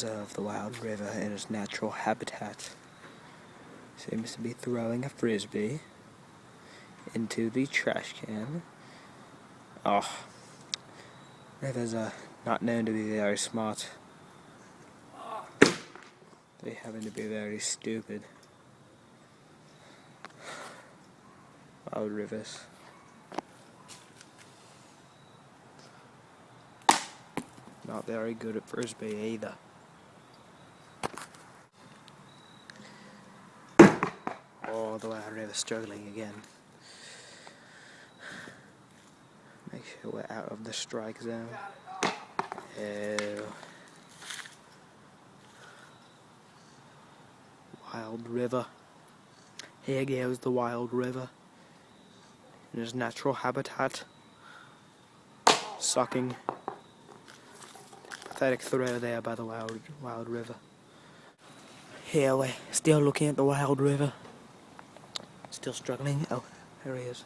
observe the wild river in its natural habitat. Seems to be throwing a frisbee into the trash can. Oh, rivers are not known to be very smart. They happen to be very stupid. Wild rivers. Not very good at frisbee either. Oh, the wild river's struggling again. Make sure we're out of the strike zone. Oh. Wild river. Here goes the wild river. In its natural habitat. Sucking. Pathetic throw there by the wild river. Here we're still looking at the wild river. Still struggling. Oh, there he is.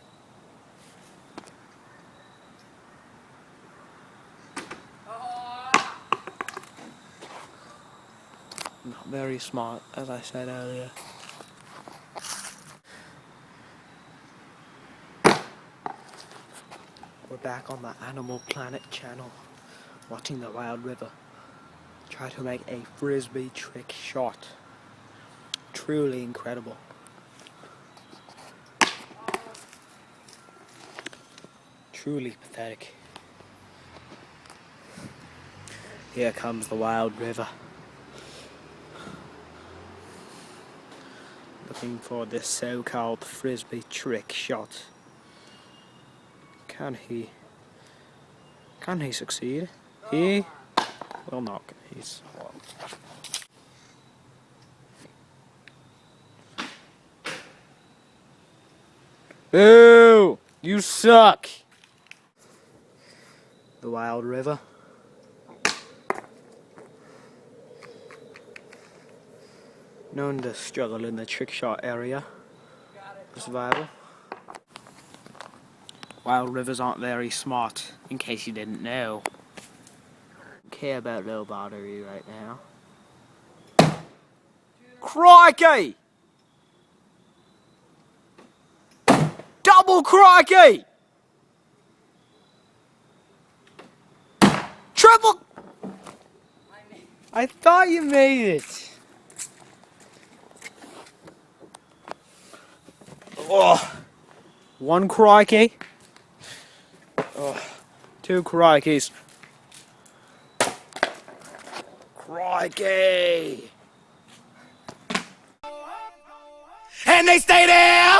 Not very smart, as I said earlier. We're back on the Animal Planet channel, watching the wild river try to make a frisbee trick shot. Truly incredible. Truly pathetic. Here comes the wild river. Looking for this so-called frisbee trick shot. Can he succeed? He will not. He's Boo! You suck! The wild river. Known to struggle in the trick shot area for survival. Wild rivers aren't very smart, in case you didn't know. Don't care about low battery right now. Crikey! Double crikey! Triple! I thought you made it! Oh, one crikey. Oh, two crikeys. Crikey! And they stay there!